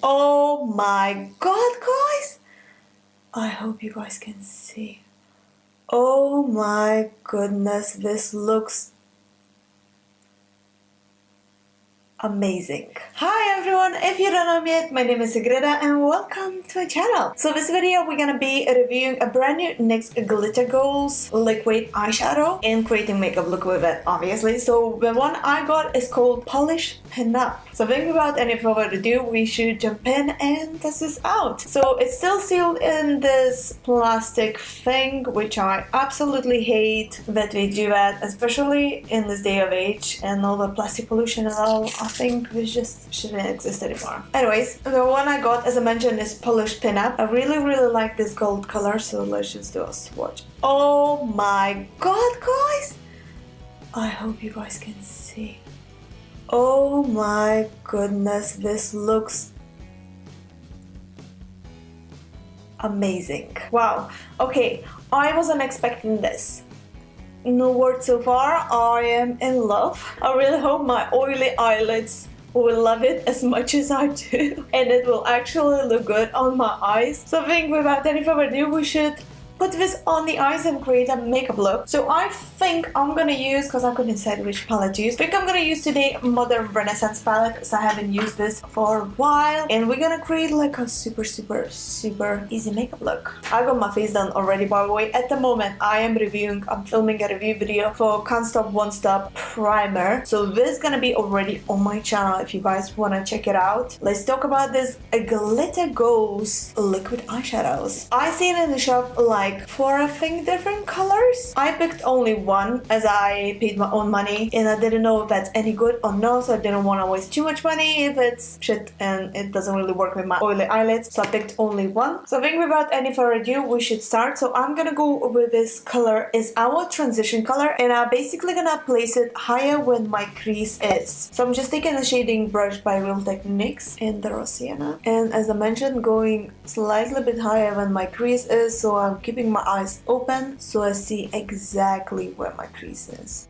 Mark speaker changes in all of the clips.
Speaker 1: Oh my god, guys! I hope you guys can see. Oh my goodness, this looks amazing. Hi everyone, if you don't know me yet, my name is Ingrida and welcome to my channel. So this video we're gonna be reviewing a brand new NYX Glitter Goals liquid eyeshadow and creating makeup look with it, obviously. So the one I got is called Polish Pinup. So without any further ado, we should jump in and test this out. So it's still sealed in this plastic thing, which I absolutely hate that they do that, especially in this day of age and all the plastic pollution and all. I think this just shouldn't exist anymore. Anyways, the one I got, as I mentioned, is Polish Pinup. I really like this gold color, so let's just do a swatch. Oh my god, guys! I hope you guys can see. Oh my goodness, this looks amazing. Wow, okay, I wasn't expecting this. No words so far. I am in love. I really hope my oily eyelids will love it as much as I do and it will actually look good on my eyes. So I think without any further ado, we should put this on the eyes and create a makeup look. So I think I'm gonna use, because I couldn't decide which palette to use, I think I'm gonna use today Modern Renaissance palette because I haven't used this for a while, and we're gonna create like a super easy makeup look. I got my face done already, by the way. At the moment I'm filming a review video for Can't Stop Won't Stop primer, so this is gonna be already on my channel if you guys want to check it out. Let's talk about this Glitter Goals liquid eyeshadows. I seen it in the shop like 4, I think, different colors. I picked only one as I paid my own money and I didn't know if that's any good or not, so I didn't want to waste too much money if it's shit and it doesn't really work with my oily eyelids, so I picked only one. So I think without any further ado, we should start. So I'm gonna go with this color. Is our transition color, and I'm basically gonna place it higher when my crease is. So I'm just taking a shading brush by Real Techniques in the Raw Sienna, and as I mentioned, going slightly bit higher when my crease is, so I'm keeping my eyes open so I see exactly where my crease is.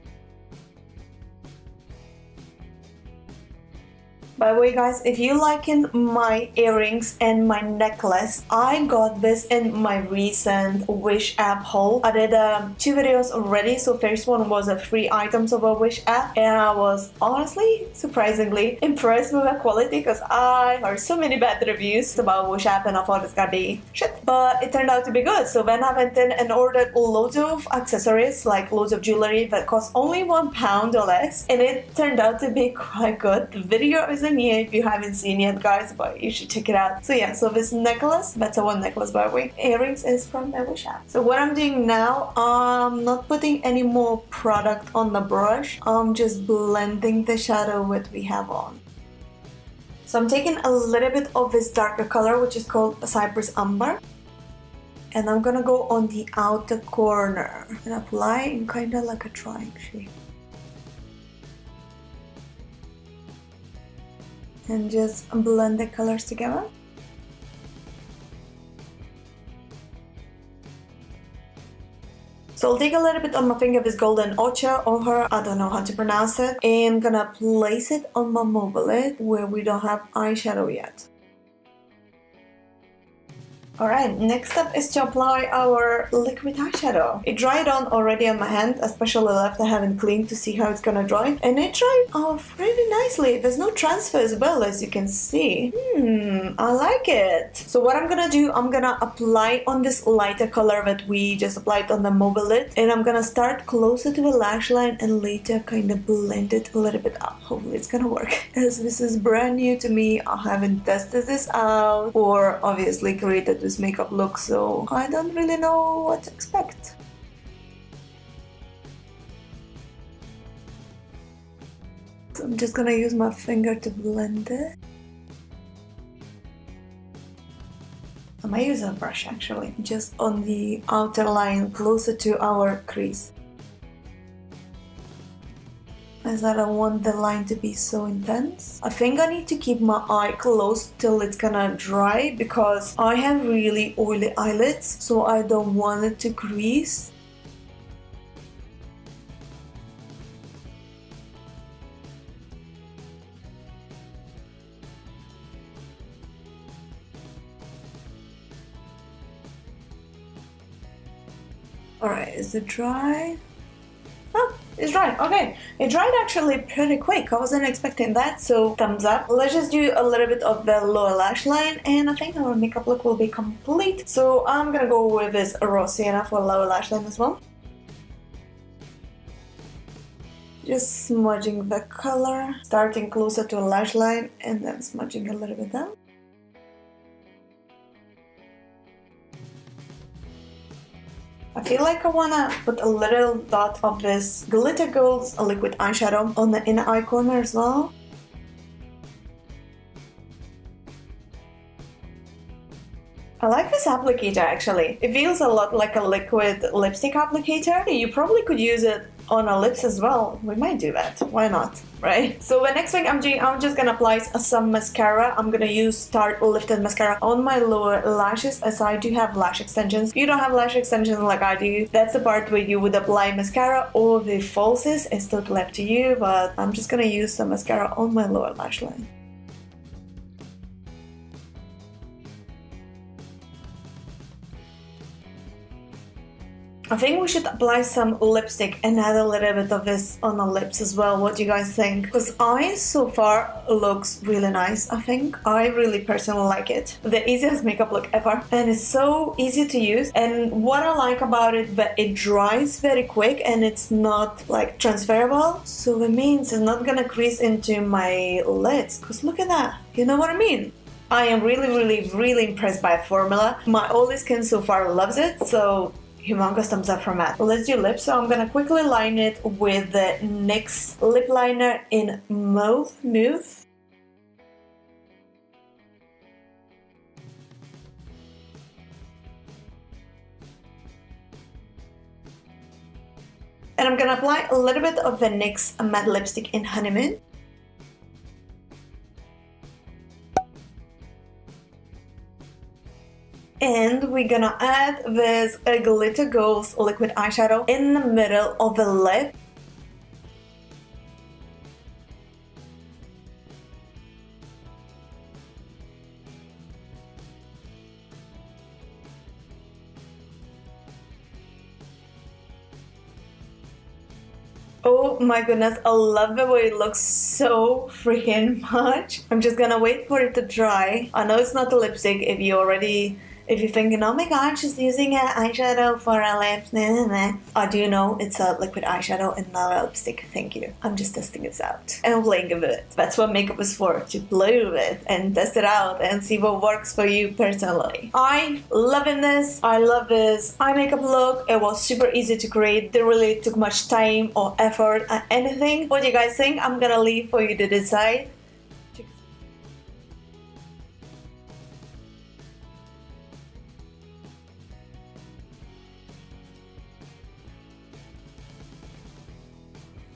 Speaker 1: By the way, guys, if you liking my earrings and my necklace, I got this in my recent Wish app haul. I did 2 videos already. So first one was a free items of a Wish app, and I was honestly surprisingly impressed with the quality because I heard so many bad reviews about Wish app and I thought it's gonna be shit, but it turned out to be good. So then I went in and ordered loads of accessories, like loads of jewelry that cost only £1 or less, and it turned out to be quite good. The video is in here if you haven't seen it, guys, but you should check it out. So yeah, so this necklace, that's a one necklace, by the way, earrings, is from my Wish app. So what I'm doing now, I'm not putting any more product on the brush. I'm just blending the shadow that we have on. So I'm taking a little bit of this darker color, which is called Cypress Amber, and I'm gonna go on the outer corner and apply in kind of like a triangle shape. And just blend the colors together. So I'll take a little bit on my finger, this golden ochre or I don't know how to pronounce it, and gonna place it on my mobile lid where we don't have eyeshadow yet. Alright, next up is to apply our liquid eyeshadow. It dried on already on my hand, especially left I haven't cleaned to see how it's gonna dry. And it dried off really nicely. There's no transfer as well, as you can see. I like it. So what I'm gonna do, I'm gonna apply on this lighter color that we just applied on the mobile lid. And I'm gonna start closer to the lash line and later kind of blend it a little bit up. Hopefully it's gonna work. As this is brand new to me, I haven't tested this out or obviously created this makeup look, so I don't really know what to expect. So I'm just gonna use my finger to blend it. I might use a brush actually, just on the outer line closer to our crease, as I don't want the line to be so intense. I think I need to keep my eye closed till it's gonna dry because I have really oily eyelids, so I don't want it to crease. Alright, is it dry? Oh, it's dry. Okay, it dried actually pretty quick. I wasn't expecting that, so thumbs up. Let's just do a little bit of the lower lash line, and I think our makeup look will be complete. So I'm gonna go with this raw sienna for lower lash line as well. Just smudging the color, starting closer to a lash line, and then smudging a little bit down. I feel like I wanna put a little dot of this glitter gold liquid eyeshadow on the inner eye corner as well. I like this applicator actually. It feels a lot like a liquid lipstick applicator. You probably could use it on our lips as well. We might do that. Why not? Right? So the next thing I'm doing, I'm just gonna apply some mascara. I'm gonna use Tarte Lifted Mascara on my lower lashes, as I do have lash extensions. If you don't have lash extensions like I do, that's the part where you would apply mascara or the falsies. It's totally up to you, but I'm just gonna use some mascara on my lower lash line. I think we should apply some lipstick and add a little bit of this on the lips as well. What do you guys think? Because eyes so far looks really nice, I think. I really personally like it. The easiest makeup look ever. And it's so easy to use. And what I like about it, that it dries very quick and it's not like transferable. So it means it's not gonna crease into my lids. Because look at that. You know what I mean? I am really impressed by the formula. My oily skin so far loves it. So humongous thumbs up from Matt. Let's do lips. So I'm gonna quickly line it with the NYX lip liner in Mauve. And I'm gonna apply a little bit of the NYX matte lipstick in Honeymoon. And we're gonna add this glitter gold liquid eyeshadow in the middle of the lip. Oh my goodness, I love the way it looks so freaking much. I'm just gonna wait for it to dry. I know it's not a lipstick if you're thinking, oh my god, she's using an eyeshadow for her lips. I do know it's a liquid eyeshadow and not a lipstick. Thank you. I'm just testing this out. And I'm playing with it. That's what makeup is for, to play with it and test it out and see what works for you personally. I loving this. I love this eye makeup look. It was super easy to create. Didn't really took much time or effort or anything. What do you guys think? I'm gonna leave for you to decide.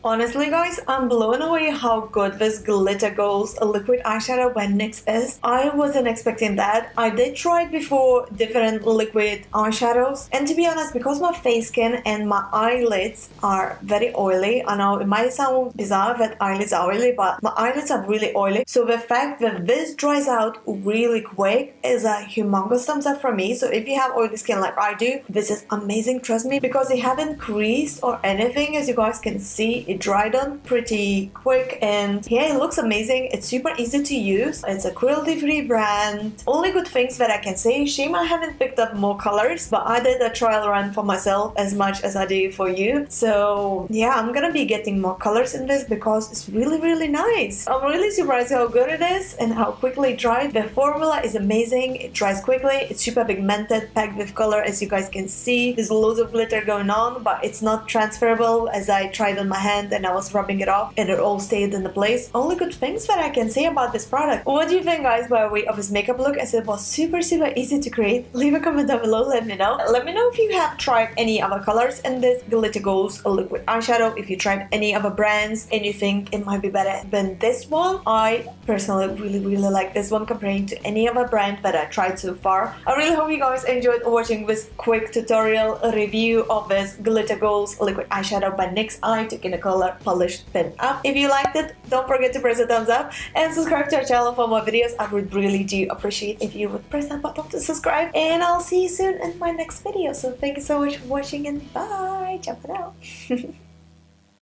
Speaker 1: Honestly guys, I'm blown away how good this glitter gold liquid eyeshadow by NYX is. I wasn't expecting that. I did try it before different liquid eyeshadows, and to be honest, because my face skin and my eyelids are very oily, I know it might sound bizarre that eyelids are oily, but my eyelids are really oily, so the fact that this dries out really quick is a humongous thumbs up for me. So if you have oily skin like I do, this is amazing, trust me, because it haven't creased or anything. As you guys can see, it dried on pretty quick, and yeah, it looks amazing. It's super easy to use. It's a cruelty-free brand. Only good things that I can say, shame I haven't picked up more colors, but I did a trial run for myself as much as I do for you. So yeah, I'm gonna be getting more colors in this because it's really nice. I'm really surprised how good it is and how quickly it dried. The formula is amazing. It dries quickly. It's super pigmented, packed with color, as you guys can see. There's loads of glitter going on, but it's not transferable, as I tried on my hand and I was rubbing it off and it all stayed in the place. Only good things that I can say about this product. What do you think guys by way of his makeup look, as it was super easy to create? Leave a comment down below, let me know. Let me know if you have tried any other colors in this glitter gold liquid eyeshadow, if you tried any other brands and you think it might be better than this one. I personally really like this one comparing to any other brand that I tried so far. I really hope you guys enjoyed watching this quick tutorial review of this glitter gold liquid eyeshadow by NYX. I took in a color polished pin up. If you liked it, don't forget to press a thumbs up and subscribe to our channel for more videos. I would really do appreciate if you would press that button to subscribe, and I'll see you soon in my next video. So thank you so much for watching, and bye. Ciao for now.